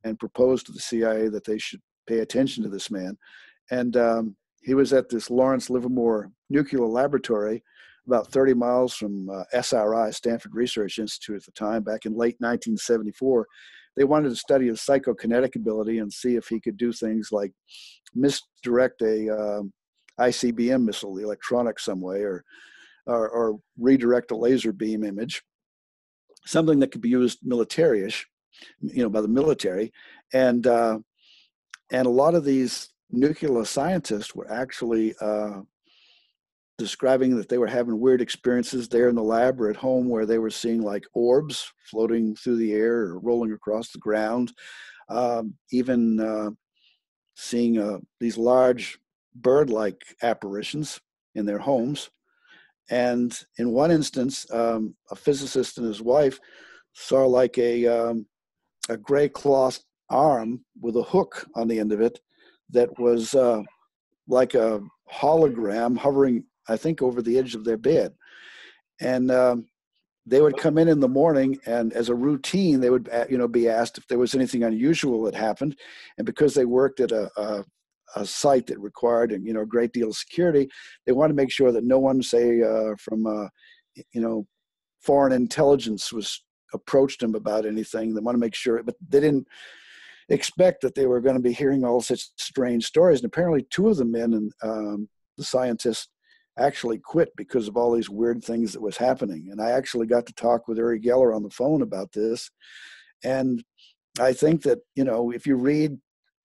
and proposed to the CIA that they should pay attention to this man. And he was at this Lawrence Livermore Nuclear Laboratory about 30 miles from SRI, Stanford Research Institute at the time, back in late 1974. They wanted to study his psychokinetic ability and see if he could do things like misdirect a ICBM missile, the electronic some way, or redirect a laser beam image, something that could be used military-ish, by the military. And a lot of these nuclear scientists were actually describing that they were having weird experiences there in the lab or at home where they were seeing like orbs floating through the air or rolling across the ground, even seeing these large bird-like apparitions in their homes. And in one instance, a physicist and his wife saw like a gray cloth arm with a hook on the end of it that was like a hologram hovering, I think, over the edge of their bed. And they would come in the morning, and as a routine, they would, be asked if there was anything unusual that happened. And because they worked at a site that required, a great deal of security, they wanted to make sure that no one, say, from, foreign intelligence approached them about anything. They want to make sure, but they didn't expect that they were going to be hearing all such strange stories. And apparently 2 of the men and the scientists actually quit because of all these weird things that was happening. And I actually got to talk with Uri Geller on the phone about this. And I think that, if you read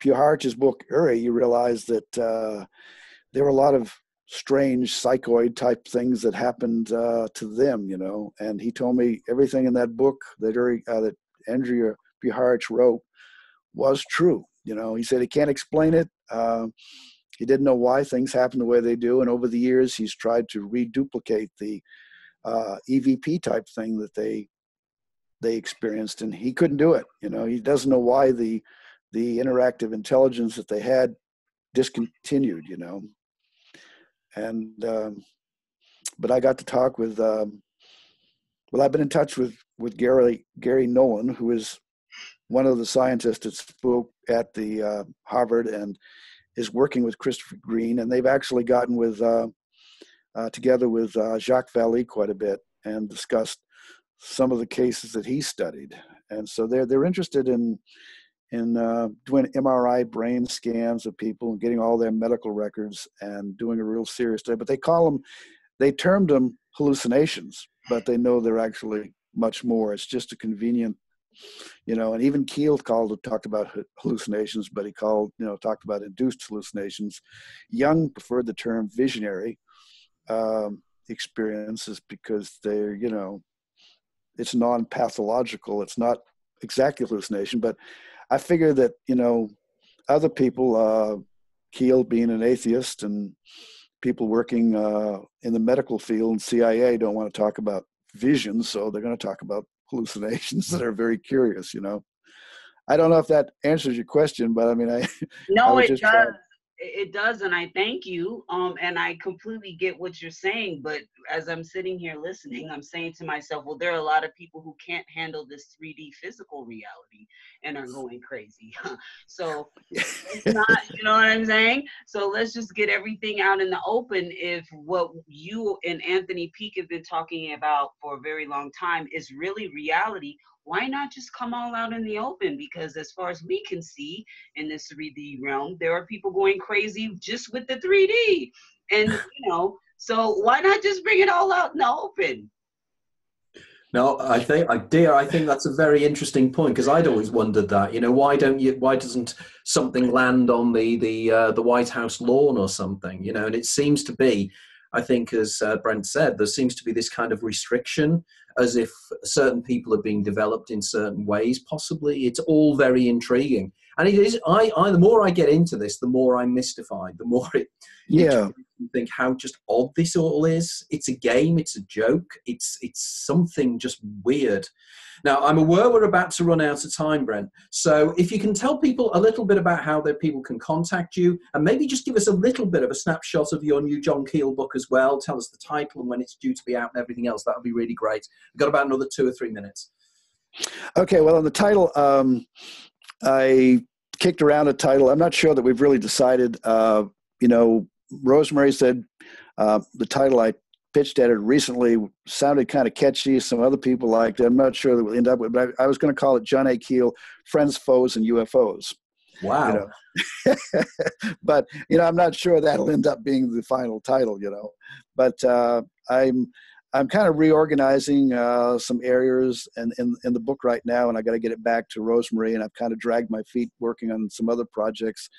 Puharich's book, Uri, you realize that there were a lot of strange psychoid type things that happened to them, and he told me everything in that book that that Andrea Puharich wrote was true. He said he can't explain it. He didn't know why things happen the way they do. And over the years, he's tried to reduplicate the EVP type thing that they experienced, and he couldn't do it. He doesn't know why the interactive intelligence that they had discontinued, And, but I got to talk with, I've been in touch with Gary Nolan, who is one of the scientists that spoke at the Harvard and is working with Christopher Green. And they've actually gotten together with Jacques Vallée quite a bit and discussed some of the cases that he studied. And so they're interested in doing MRI brain scans of people and getting all their medical records and doing a real serious study. But they termed them hallucinations, but they know they're actually much more. It's just a convenient, and even Keel talked about hallucinations, but he talked about induced hallucinations. Jung preferred the term visionary experiences because they're, it's non-pathological. It's not exactly hallucination, but I figure that, other people, Keel being an atheist and people working in the medical field and CIA don't want to talk about visions, so they're going to talk about hallucinations that are very curious, I don't know if that answers your question, but I mean, No, it does. It does, and I thank you. And I completely get what you're saying. But as I'm sitting here listening, I'm saying to myself, well, there are a lot of people who can't handle this 3D physical reality and are going crazy. So it's not, you know what I'm saying? So let's just get everything out in the open. If what you and Anthony Peake have been talking about for a very long time is really reality, why not just come all out in the open? Because as far as we can see in this 3D realm, there are people going crazy just with the 3D. And, so why not just bring it all out in the open? No, I think that's a very interesting point, because I'd always wondered that. Why doesn't something land on the White House lawn or something? And it seems to be, I think, as Brent said, there seems to be this kind of restriction, as if certain people are being developed in certain ways. Possibly, it's all very intriguing, and it is. The more I get into this, the more I'm mystified. The more it Yeah. think how just odd this all is. It's a game, it's a joke, it's something just weird. Now, I'm aware we're about to run out of time, Brent, so if you can tell people a little bit about how people can contact you, and maybe just give us a little bit of a snapshot of your new John Keel book as well. Tell us the title and when it's due to be out and everything else. That would be really great. We've got about another 2 or 3 minutes. Okay, well, on the title, I kicked around a title. I'm not sure that we've really decided. Rosemary said the title I pitched at it recently sounded kind of catchy. Some other people liked it. I'm not sure that we'll end up with, but I was going to call it John A. Keel, Friends, Foes, and UFOs. Wow. But, I'm not sure that'll end up being the final title, But I'm kind of reorganizing some areas in the book right now, and I got to get it back to Rosemary, and I've kind of dragged my feet working on some other projects.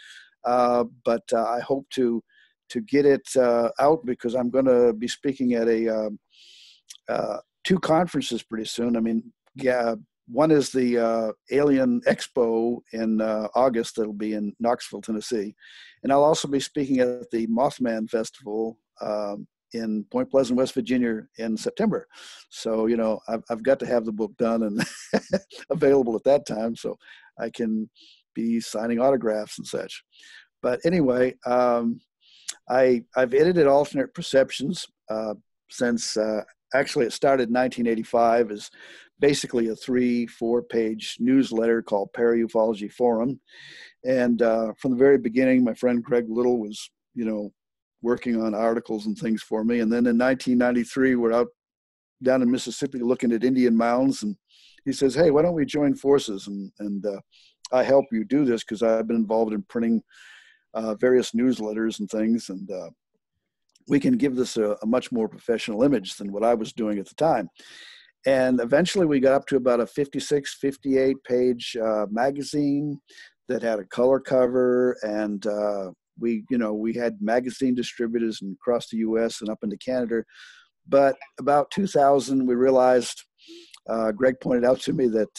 But I hope to get it out, because I'm going to be speaking at 2 conferences pretty soon. I mean, yeah, one is the Alien Expo in August. That'll be in Knoxville, Tennessee. And I'll also be speaking at the Mothman Festival in Point Pleasant, West Virginia in September. So, I've got to have the book done and available at that time, so I can be signing autographs and such. But anyway, I've edited Alternate Perceptions since actually it started in 1985 as basically a 3-4 page newsletter called Para-Ufology Forum. And from the very beginning, my friend Greg Little was, working on articles and things for me. And then in 1993, we're out down in Mississippi looking at Indian mounds, and he says, "Hey, why don't we join forces? And I help you do this, because I've been involved in printing various newsletters and things, and we can give this a much more professional image than what I was doing at the time." And eventually we got up to about a 56, 58 page magazine that had a color cover, and we had magazine distributors across the US and up into Canada. But about 2000, we realized, Greg pointed out to me that,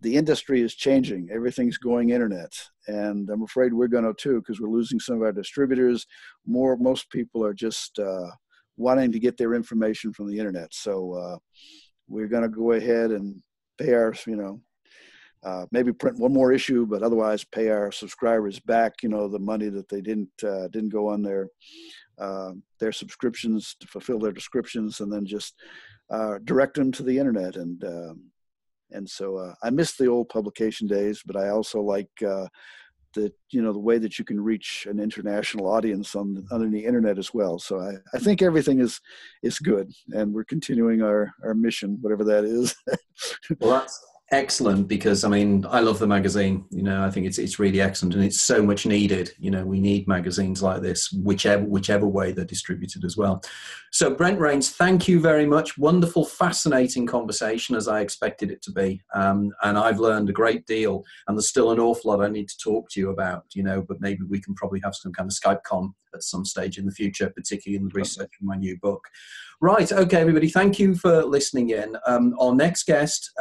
the industry is changing. Everything's going internet. And I'm afraid we're going to too, because we're losing some of our distributors. Most people are just wanting to get their information from the internet. So we're going to go ahead and pay our, maybe print one more issue, but otherwise pay our subscribers back, the money that they didn't go on their subscriptions to fulfill their descriptions, and then just direct them to the internet. And so I miss the old publication days, but I also like the way that you can reach an international audience on the internet as well. So I think everything is good, and we're continuing our mission, whatever that is. Well, that's excellent, because I love the magazine. I think it's really excellent, and it's so much needed. We need magazines like this, whichever way they're distributed as well. So Brent Raynes, thank you very much. Wonderful, fascinating conversation, as I expected it to be. And I've learned a great deal, and there's still an awful lot I need to talk to you about, but maybe we can probably have some kind of Skype con at some stage in the future, particularly in the research of my new book. Right, okay, everybody, thank you for listening in. Our next guest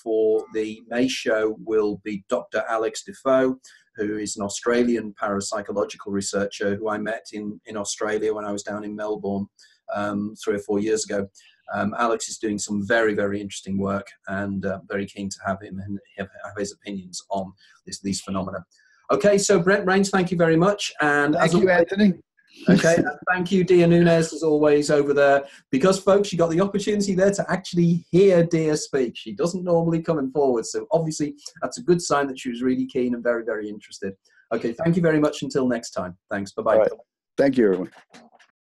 for the May show will be Dr. Alex Defoe, who is an Australian parapsychological researcher who I met in Australia when I was down in Melbourne 3 or 4 years ago. Alex is doing some very, very interesting work, and very keen to have him and have his opinions on these phenomena. Okay, so Brent Raynes, thank you very much. And thank you, Anthony. Okay, and thank you, Dia Nunez, as always, over there. Because, folks, you got the opportunity there to actually hear Dia speak. She doesn't normally come forward, so obviously that's a good sign that she was really keen and very, very interested. Okay, thank you very much. Until next time. Thanks. Bye-bye. Right. Thank you, everyone.